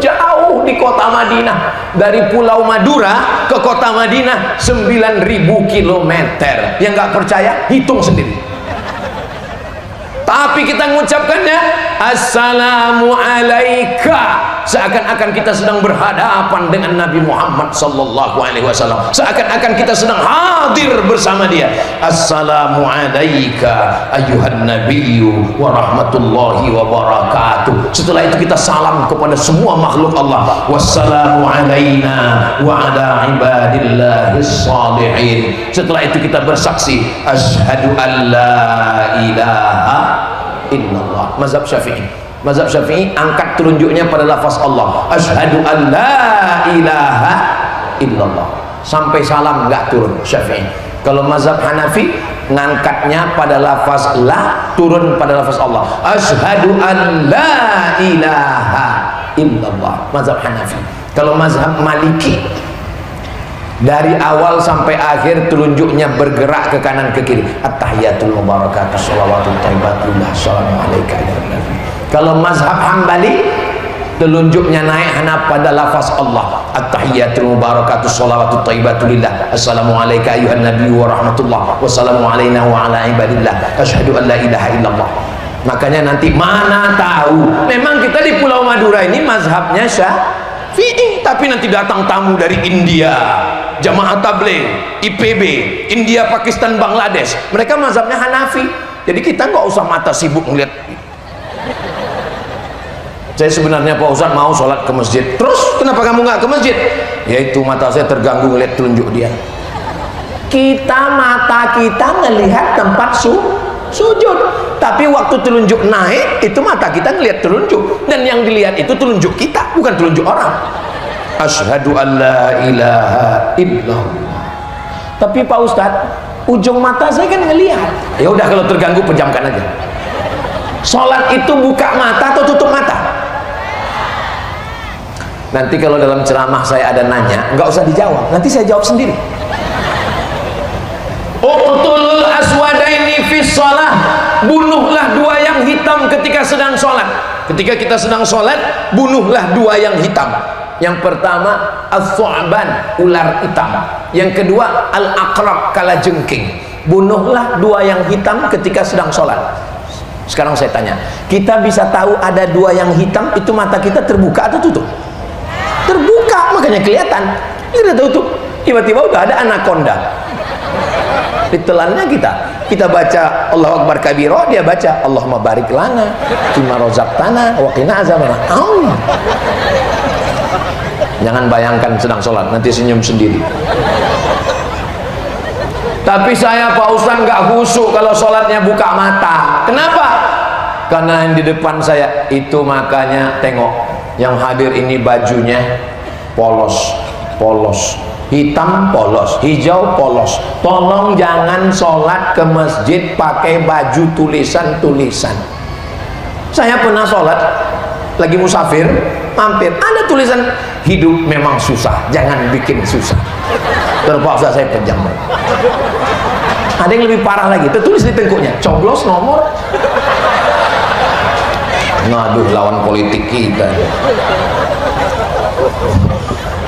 jauh di kota Madinah. Dari Pulau Madura ke kota Madinah 9.000 kilometer. Yang nggak percaya hitung sendiri. Tapi kita mengucapkannya assalamu alaika, seakan-akan kita sedang berhadapan dengan Nabi Muhammad sallallahu alaihi wasallam, seakan-akan kita sedang hadir bersama dia. Assalamu alaika ayyuhan nabiyyu wa rahmatullahi wa barakatuh. Setelah itu kita salam kepada semua makhluk Allah. Wassalamu alaina wa ala ibadillahis salihin. Setelah itu kita bersaksi asyhadu an la ilaha illallah. Mazhab Syafi'i. Mazhab Syafi'i angkat telunjuknya pada lafaz Allah. Asyhadu an la ilaha illallah. Sampai salam enggak turun Syafi'i. Kalau mazhab Hanafi ngangkatnya pada lafaz la, turun pada lafaz Allah. Asyhadu an la ilaha illallah. Mazhab Hanafi. Kalau mazhab Maliki dari awal sampai akhir telunjuknya bergerak ke kanan ke kiri. At-tahiyatul mubarakatuh shalawatut thayyibatullah assalamu alayka ya nabi. Kalau mazhab Hambali telunjuknya naik hanya pada lafaz Allah. At-tahiyatul mubarakatuh shalawatut thayyibatullah assalamu alayka ayuhan nabi wa rahmatullah wassalamu alayna wa ala ibadillah asyhadu an la ilaha illallah. Makanya nanti mana tahu memang kita di Pulau Madura ini mazhabnya Syafi'i, tapi nanti datang tamu dari India, Jamaah Tabligh, IPB, India, Pakistan, Bangladesh, mereka mazhabnya Hanafi. Jadi kita nggak usah mata sibuk ngeliat. Saya sebenarnya Pak Ustadz mau sholat ke masjid. Terus kenapa kamu nggak ke masjid? Yaitu mata saya terganggu ngeliat telunjuk dia. Mata kita ngelihat tempat sujud, tapi waktu telunjuk naik itu mata kita ngelihat telunjuk, dan yang dilihat itu telunjuk kita, bukan telunjuk orang. Asyhadu an la ilaha illallah. Tapi Pak Ustadz, ujung mata saya kan ngelihat. Ya udah, kalau terganggu pejamkan aja. Sholat itu buka mata atau tutup mata? Nanti kalau dalam ceramah saya ada nanya, nggak usah dijawab, nanti saya jawab sendiri. Uqtul aswadaini fis shalah, bunuhlah 2 yang hitam ketika sedang sholat. Ketika kita sedang sholat, bunuhlah 2 yang hitam. Yang pertama as-su'ban, ular hitam. Yang kedua al-aqrab, kalajengking. Bunuhlah 2 yang hitam ketika sedang sholat. Sekarang saya tanya, kita bisa tahu ada 2 yang hitam itu mata kita terbuka atau tutup? makanya kelihatan. Kita tahu tuh, tiba-tiba udah ada anaconda. Ditelannya kita baca Allahu Akbar kabiro, dia baca Allahumma barik lana fima razaqtana wa qina azabannar. Jangan bayangkan sedang sholat, nanti senyum sendiri. Tapi saya Pak Ustaz nggak khusyuk kalau sholatnya buka mata. Kenapa? Karena yang di depan saya itu, makanya tengok yang hadir ini bajunya polos, hitam polos, hijau polos. Tolong jangan sholat ke masjid pakai baju tulisan-tulisan. Saya pernah sholat lagi musafir, mampir, ada tulisan hidup memang susah, jangan bikin susah. Terpaksa saya pejam. Ada yang lebih parah lagi, tertulis di tengkuknya coblos nomor. Ngaduh, lawan politik kita.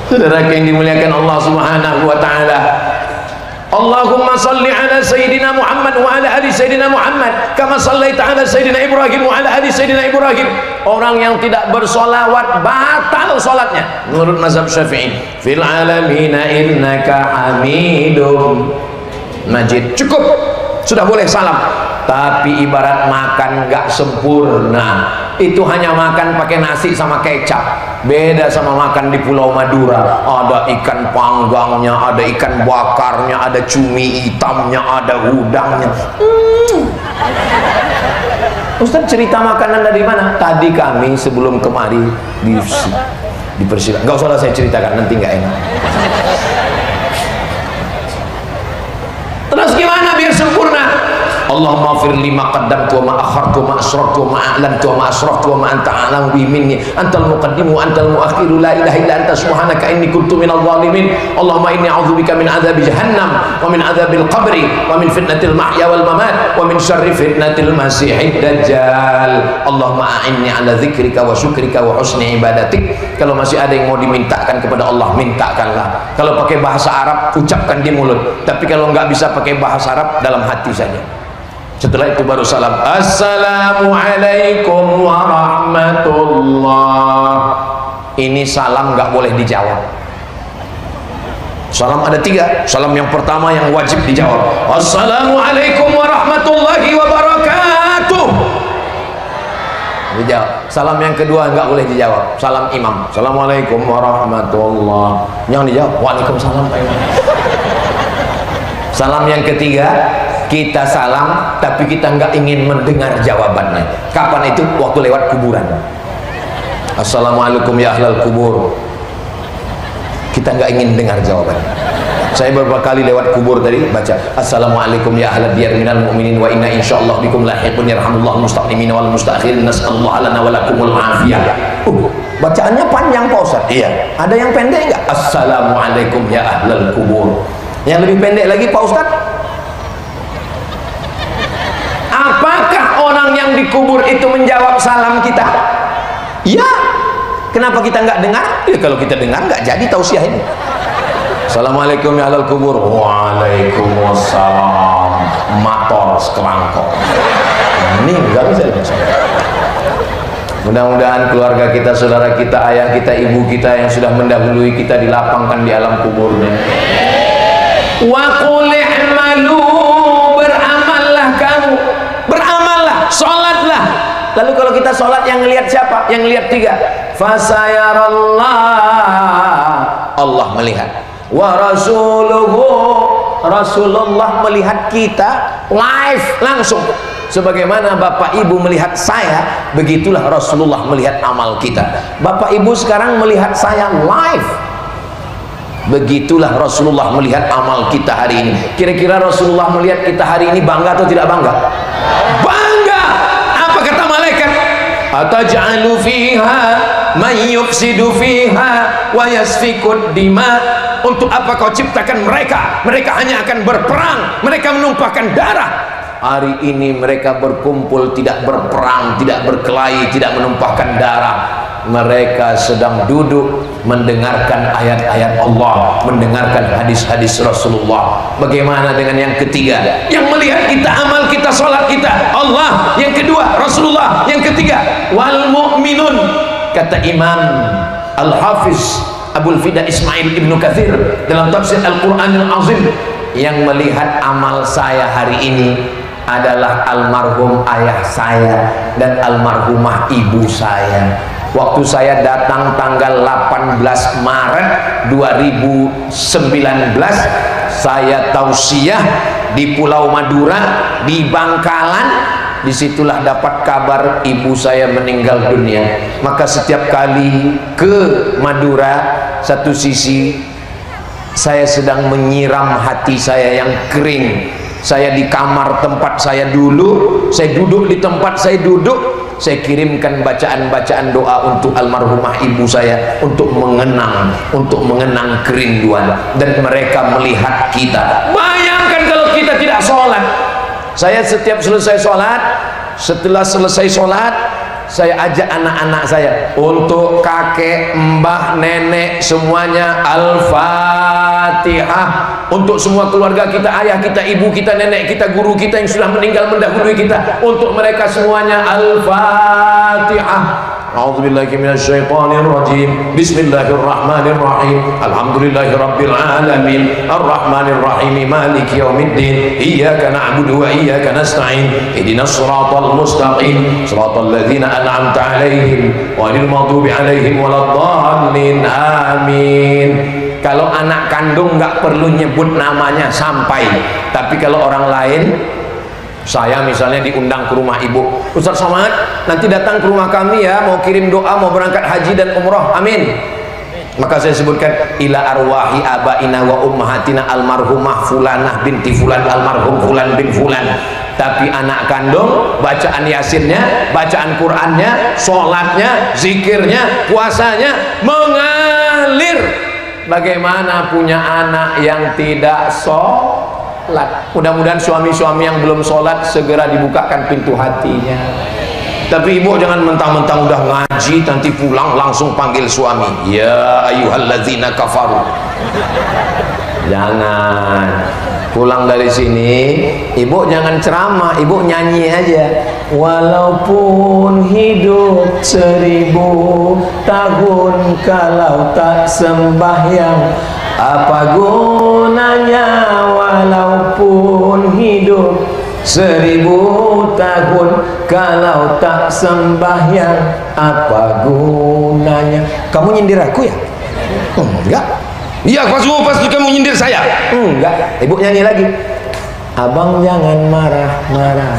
Saudara yang dimuliakan Allah Subhanahu wa taala, Allahumma salli ala Sayyidina Muhammad wa ala ali Sayyidina Muhammad kama sallaita ala Sayyidina Ibrahim wa ala ali Sayyidina Ibrahim. Orang yang tidak bersolawat batal solatnya menurut mazhab Syafi'i. Fil alamina innaka hamidum majid. Cukup, sudah boleh salam. Tapi ibarat makan nggak sempurna, itu hanya makan pakai nasi sama kecap. Beda sama makan di Pulau Madura, ada ikan panggangnya, ada ikan bakarnya, ada cumi hitamnya, ada udangnya. Ustaz, cerita makanan dari mana? Tadi kami sebelum kemari di persidangan. Nggak usah saya ceritakan, nanti nggak enak. Terus gimana biar sempurna? Allahumma fir lima qaddamtu wa ma akhartu wa ma asrartu wa ma a'lantu wa ma asraftu wa ma anta a'lamu bi minni antal muqaddimu wa antal muakhiru la ilaha illa anta subhanaka inni kuntu minadh dhalimin. Allahumma inni a'udzubika min adzabi jahannam wa min adzabil qabri wa min fitnatil mahya wal mamat wa min syarri fitnatil masiihid dajjal. Allahumma a'inni ala dzikrika wa syukrika wa husni ibadatik. Kalau masih ada yang mau dimintakan kepada Allah, mintakanlah. Kalau pakai bahasa Arab, ucapkan di mulut. Tapi kalau nggak bisa pakai bahasa Arab, dalam hati saja. Setelah itu baru salam. Assalamualaikum warahmatullah. Ini salam nggak boleh dijawab. Salam ada 3. Salam yang pertama yang wajib dijawab, Assalamualaikum warahmatullahi wabarakatuh. Dijawab. Salam yang kedua nggak boleh dijawab. Salam imam, Assalamualaikum warahmatullah. Yang dijawab, Waalaikumsalam Pak Imam. Salam yang ketiga, kita salam tapi kita nggak ingin mendengar jawabannya. Kapan itu? Waktu lewat kuburan. Assalamualaikum ya ahlal kubur. Kita nggak ingin dengar jawabannya. Saya beberapa kali lewat kubur tadi baca Assalamualaikum ya ahlal diyar minal mu'minin wa inna insyaallah bikum lahiqun yarhamullahu mustaqdimin wal mustakhirin nasallallahu lana wa lakumul afiyah. Bacaannya panjang Pak Ustaz. Iya. Ada yang pendek nggak? Assalamualaikum ya ahlal kubur. Yang lebih pendek lagi Pak Ustaz, apakah orang yang dikubur itu menjawab salam kita? Ya. Kenapa kita nggak dengar? Ya kalau kita dengar nggak jadi tausiah ini. Assalamualaikum ya ahlal kubur. Waalaikumsalam. Motor sekerangkok. Meninggal saya. Mudah-mudahan keluarga kita, saudara kita, ayah kita, ibu kita yang sudah mendahului kita dilapangkan di alam kuburnya. Wa qul i'malu, beramallah kamu, beramallah, sholatlah. Lalu kalau kita sholat yang ngelihat siapa? Yang ngelihat 3. Fasayarallah, Allah melihat. Wa rasuluhu, Rasulullah melihat kita live langsung. Sebagaimana Bapak Ibu melihat saya, begitulah Rasulullah melihat amal kita. Bapak Ibu sekarang melihat saya live. Begitulah Rasulullah melihat amal kita hari ini. Kira-kira Rasulullah melihat kita hari ini bangga atau tidak bangga? Bangga. Apa kata malaikat? Ataj'alu fiha man yufsidu fiha wa yasfikud dima. Untuk apa kau ciptakan mereka? Mereka hanya akan berperang, mereka menumpahkan darah. Hari ini mereka berkumpul, tidak berperang, tidak berkelahi, tidak menumpahkan darah. Mereka sedang duduk mendengarkan ayat-ayat Allah, mendengarkan hadis-hadis Rasulullah. Bagaimana dengan yang ketiga? Yang melihat kita, amal kita, sholat kita, Allah. Yang kedua, Rasulullah. Yang ketiga, wal mu'minun. Kata Imam Al-Hafiz Abul Fida Ismail Ibnu Katsir dalam tafsir Al-Qur'anil Azim, yang melihat amal saya hari ini adalah almarhum ayah saya dan almarhumah ibu saya. Waktu saya datang tanggal 18 Maret 2019, saya tausiah di Pulau Madura, di Bangkalan. Disitulah dapat kabar ibu saya meninggal dunia. Maka setiap kali ke Madura, satu sisi saya sedang menyiram hati saya yang kering. Saya di kamar tempat saya dulu, saya duduk di tempat saya duduk, saya kirimkan bacaan-bacaan doa untuk almarhumah ibu saya, untuk mengenang kerinduan, dan mereka melihat kita. Bayangkan kalau kita tidak sholat. Saya setiap selesai sholat, setelah selesai sholat, saya ajak anak-anak saya untuk kakek, mbah, nenek semuanya Al-Fatihah. Untuk semua keluarga kita, ayah kita, ibu kita, nenek kita, guru kita yang sudah meninggal mendahului kita, untuk mereka semuanya Al-Fatihah. A'udzubillahi minasyaitonir rajim. Bismillahirrahmanirrahim. Alhamdulillahirabbil alamin. Arrahmanir rahim. Maliki yaumiddin. Iyyaka na'budu wa iyyaka nasta'in. Ihdinas siratal mustaqim. Siratal ladzina an'amta 'alaihim ghairil maghdubi 'alaihim waladdallin. Amin. Kalau anak kandung nggak perlu nyebut namanya sampai, tapi kalau orang lain, saya misalnya diundang ke rumah ibu, Ustaz Somad nanti datang ke rumah kami ya, mau kirim doa, mau berangkat haji dan umroh, amin. Maka saya sebutkan ila arwahi abaina wa ummahatina almarhumah fulanah binti fulan almarhum fulan bin fulan. Tapi anak kandung, bacaan yasinnya, bacaan Qur'annya, sholatnya, zikirnya, puasanya mengalir. Bagaimana punya anak yang tidak sholat? Mudah-mudahan suami-suami yang belum sholat segera dibukakan pintu hatinya. Tapi ibu jangan mentang-mentang udah ngaji nanti pulang langsung panggil suami, ya ayyuhalladzina kafaru. Jangan. Pulang dari sini ibu jangan ceramah, ibu nyanyi aja. Walaupun hidup 1000 tahun, kalau tak sembahyang apa gunanya? Walaupun hidup 1000 tahun, kalau tak sembahyang apa gunanya? Kamu nyindir aku ya? Enggak. Iya, pasti kamu nyindir saya. Enggak. Ibu nyanyi lagi. Abang jangan marah-marah,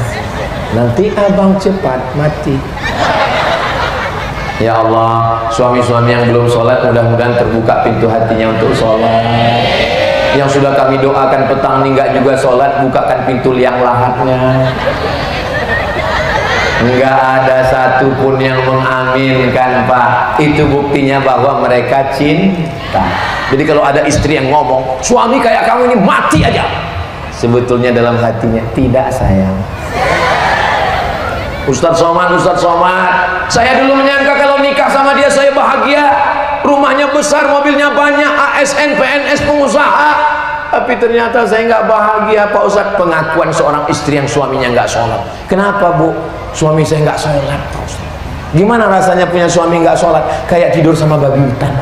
nanti abang cepat mati. Ya Allah, suami-suami yang belum sholat mudah-mudahan terbuka pintu hatinya untuk sholat. Yang sudah kami doakan petang ini enggak juga sholat, bukakan pintu liang lahatnya. Enggak ada satupun yang mengaminkan, Pak. Itu buktinya bahwa mereka cinta. Jadi kalau ada istri yang ngomong, suami kayak kamu ini mati aja, sebetulnya dalam hatinya tidak, sayang. Ustadz Somad, saya dulu menyangka kalau nikah sama dia saya bahagia, rumahnya besar, mobilnya banyak, ASN, PNS, pengusaha. Tapi ternyata saya nggak bahagia, Pak Ustadz. Pengakuan seorang istri yang suaminya nggak sholat. Kenapa, Bu? Suami saya nggak sholat, Pak Ustadz. Gimana rasanya punya suami nggak sholat? Kayak tidur sama babi hutan.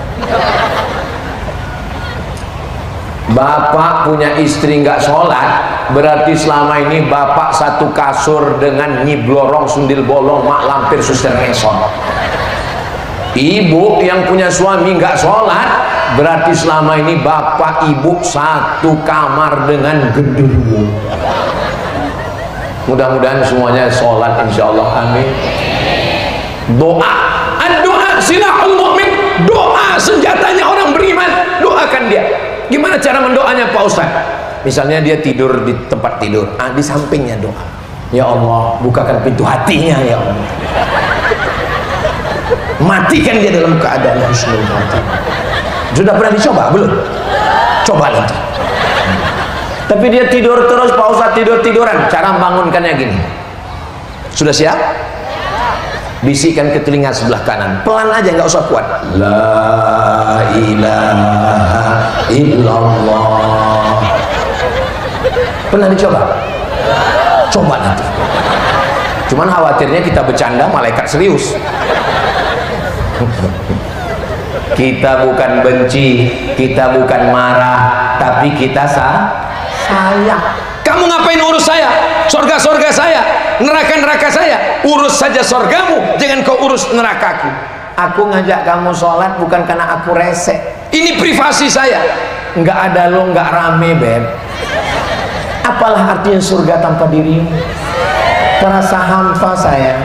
Bapak punya istri nggak sholat, berarti selama ini bapak satu kasur dengan Nyi Blorong, Sundil Bolong, Mak Lampir, Suster Mesot. Ibu yang punya suami nggak sholat, berarti selama ini bapak ibu satu kamar dengan genderuwo. Mudah-mudahan semuanya sholat, insya Allah, amin. Doa, doa silahul mu'min, doa senjatanya orang beriman. Doakan dia. Gimana cara mendoanya, Pak Ustaz? Misalnya dia tidur di tempat tidur, di sampingnya doa, ya Allah bukakan pintu hatinya, ya Allah, matikan dia dalam keadaan husnul khatimah. Sudah pernah dicoba belum? Coba nanti. Tapi dia tidur terus, Pak Ustaz, tiduran. Cara bangunkannya gini. Sudah siap? Bisikkan ke telinga sebelah kanan, pelan aja, nggak usah kuat. La ilaha illallah. Pernah dicoba? Coba nanti. Cuman khawatirnya kita bercanda malaikat serius. Kita bukan benci, kita bukan marah, tapi kita sayang. Kamu ngapain urus saya? Surga-surga saya, neraka-neraka saya. Urus saja surgamu, jangan kau urus nerakaku. Aku ngajak kamu sholat bukan karena aku rese. Ini privasi saya. Nggak ada lo, nggak rame, Beb. Apalah artinya surga tanpa dirimu? Terasa hampa saya.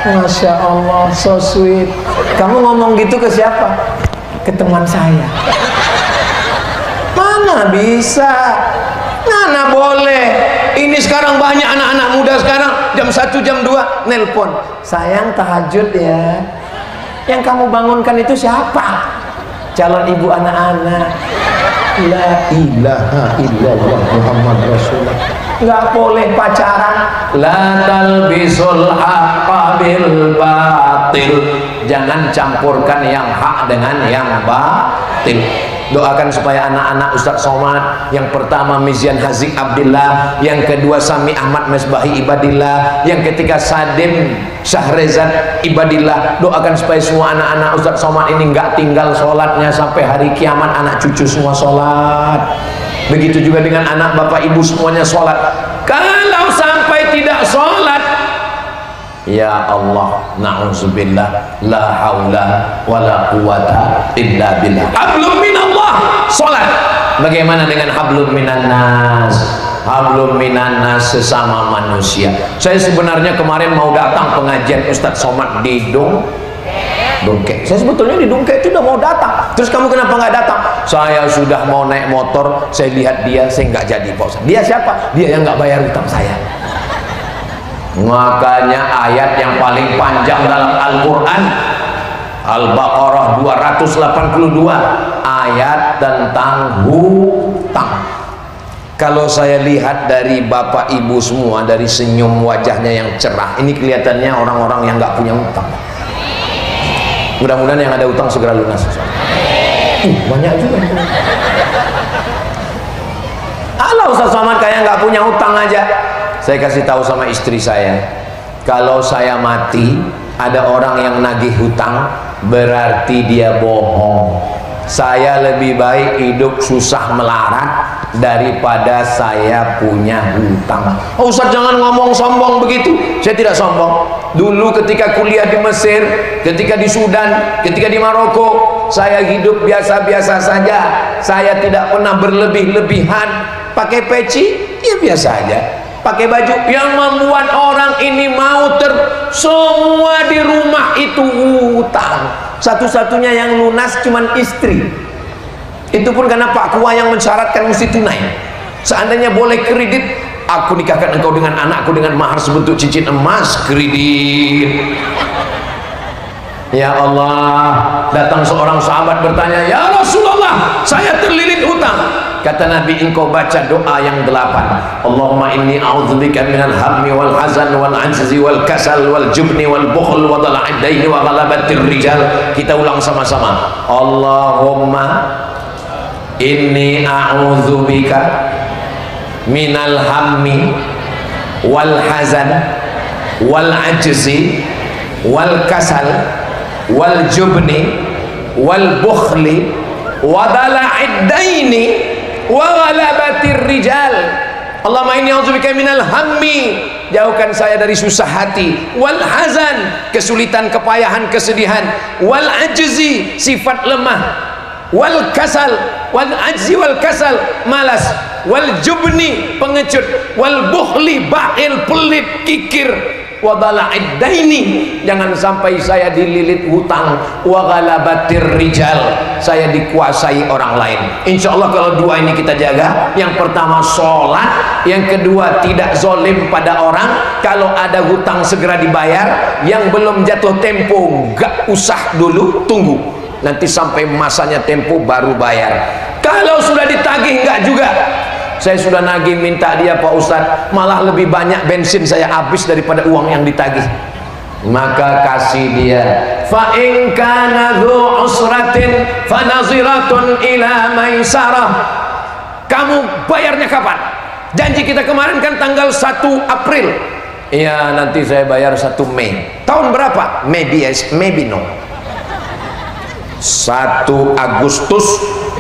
Masya Allah, so sweet. Kamu ngomong gitu ke siapa? Ke teman saya. Mana bisa? Mana boleh? Ini sekarang banyak anak-anak muda sekarang jam 1 jam 2 nelpon. Sayang tahajud ya. Yang kamu bangunkan itu siapa? Calon ibu anak-anak. La ilaha illallah Muhammad Rasulullah. Nggak boleh pacaran. La talbisul haqqa bil batil. Jangan campurkan yang hak dengan yang batil. Doakan supaya anak-anak Ustadz Somad, yang pertama Mizian Hazik Abdillah, yang kedua Sami Ahmad Mesbahi Ibadillah, yang ketiga Sadim Syahrezad Ibadillah. Doakan supaya semua anak-anak Ustadz Somad ini nggak tinggal sholatnya sampai hari kiamat, anak cucu semua sholat. Begitu juga dengan anak bapak ibu semuanya sholat. Kalau sampai tidak sholat, ya Allah, na'udzubillah, la haula wala quwata illa billah. Hablum minallah, sholat. Bagaimana dengan hablum minan nas? Hablum minan nas, sesama manusia. Saya sebenarnya kemarin mau datang pengajian Ustadz Somad di Dungke. Saya sebetulnya di Dungke itu udah mau datang. Terus kamu kenapa nggak datang? Saya sudah mau naik motor, saya lihat dia, saya nggak jadi, Pak Ustadz. Dia siapa? Dia yang nggak bayar utang saya. Makanya ayat yang paling panjang dalam Al-Quran, Al-Baqarah 282, ayat tentang hutang. Kalau saya lihat dari bapak ibu semua, dari senyum wajahnya yang cerah, ini kelihatannya orang-orang yang nggak punya hutang. Mudah-mudahan yang ada hutang segera lunas. Banyak juga. Kalau Ustaz Somad kayak nggak punya hutang aja. Saya kasih tahu sama istri saya, kalau saya mati ada orang yang nagih hutang, berarti dia bohong. Saya lebih baik hidup susah melarat daripada saya punya hutang. Oh Ustaz, jangan ngomong sombong begitu. Saya tidak sombong. Dulu ketika kuliah di Mesir, ketika di Sudan, ketika di Maroko, saya hidup biasa-biasa saja. Saya tidak pernah berlebih-lebihan. Pakai peci, ya biasa aja. Pakai baju yang membuat orang ini mau semua di rumah itu hutang. Satu-satunya yang lunas cuman istri. Itu pun karena Pak Kua yang mensyaratkan mesti tunai. Seandainya boleh kredit, aku nikahkan engkau dengan anakku dengan mahar sebentuk cincin emas, kredit. Ya Allah, datang seorang sahabat bertanya, ya Rasulullah, saya terlilit hutang. Kata Nabi, engkau baca doa yang 8. Allahumma inni a'udzubika minal hammi wal hazan wal ajzi wal kasal wal jubni wal bukhl wa dhala'id daini wa ghalabatir rijal. Kita ulang sama-sama. Allahumma inni a'udzubika minal hammi wal hazan wal ajzi wal kasal wal jubni wal bukhli wa dhala'id daini wa ghalabatir rijal. Allahumma inni a'udzubika minal hammi, jauhkan saya dari susah hati, wal hazan, kesulitan, kepayahan, kesedihan, wal ajzi, sifat lemah, wal kasal, wal ajzi wal kasal, malas, wal jubni, pengecut, wal bukhli, bakhil, pelit, kikir, wa dhala'id daini, jangan sampai saya dililit hutang, wa ghalabatir rijal, saya dikuasai orang lain. Insya Allah kalau dua ini kita jaga, yang pertama sholat, yang kedua tidak zolim pada orang. Kalau ada hutang segera dibayar, yang belum jatuh tempo gak usah dulu, tunggu nanti sampai masanya tempo baru bayar. Kalau sudah ditagih enggak juga. Saya sudah nagih minta dia, Pak Ustadz, malah lebih banyak bensin saya habis daripada uang yang ditagih. Maka kasih dia. Fa in kana dzu usratin fa naziratun ila maisarah. Kamu bayarnya kapan? Janji kita kemarin kan tanggal 1 April. Iya, nanti saya bayar 1 Mei. Tahun berapa? Maybe yes, maybe no. 1 Agustus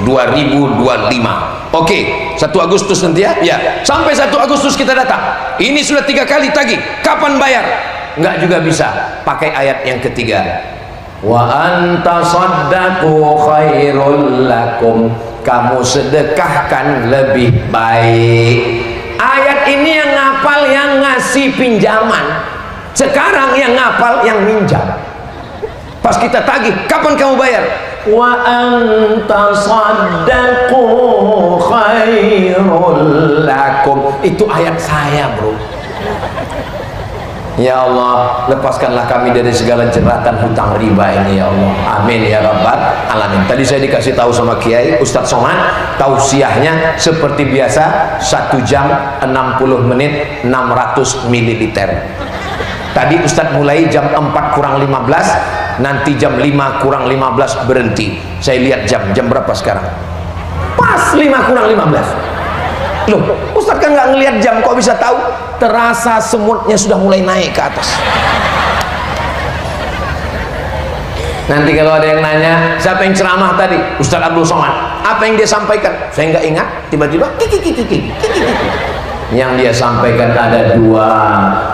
2025. Oke, 1 Agustus nanti ya. Ya, sampai 1 Agustus kita datang. Ini sudah 3 kali tagih. Kapan bayar? Enggak juga bisa. Pakai ayat yang ketiga. Wa anta saddaqu khairul lakum. Kamu sedekahkan lebih baik. Ayat ini yang ngapal yang ngasih pinjaman. Sekarang yang ngapal yang minjam. Pas kita tagih, kapan kamu bayar? Wa anta saddaqu khairul lakum. Itu ayat saya, bro. Ya Allah, lepaskanlah kami dari segala jeratan hutang riba ini ya Allah. Amin ya rabbal alamin. Tadi saya dikasih tahu sama Kiai Ustadz Somad, tausiahnya seperti biasa 1 jam 60 menit 600 ml. Tadi Ustadz mulai jam 4 kurang 15, nanti jam 5 kurang 15 berhenti. Saya lihat jam berapa sekarang? Pas 5 kurang 15. Loh, Ustadz kan nggak ngelihat jam, kok bisa tahu? Terasa semutnya sudah mulai naik ke atas. Nanti kalau ada yang nanya, siapa yang ceramah tadi? Ustadz Abdul Somad. Apa yang dia sampaikan? Saya nggak ingat. Tiba-tiba yang dia sampaikan ada 2.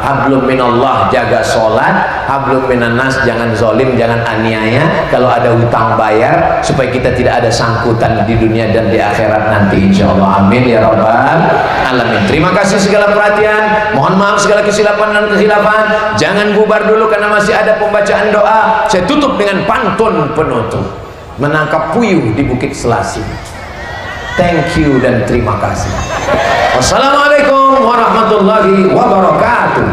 Hablum minallah, jaga sholat. Hablum minannas, jangan zolim, jangan aniaya. Kalau ada hutang bayar, supaya kita tidak ada sangkutan di dunia dan di akhirat nanti insyaallah. Amin ya rabbal alamin. Terima kasih segala perhatian. Mohon maaf segala kesilapan dan kekhilafan. Jangan bubar dulu karena masih ada pembacaan doa. Saya tutup dengan pantun penutup. Menangkap puyuh di Bukit Selasih. Thank you dan terima kasih. Wassalamualaikum warahmatullahi wabarakatuh.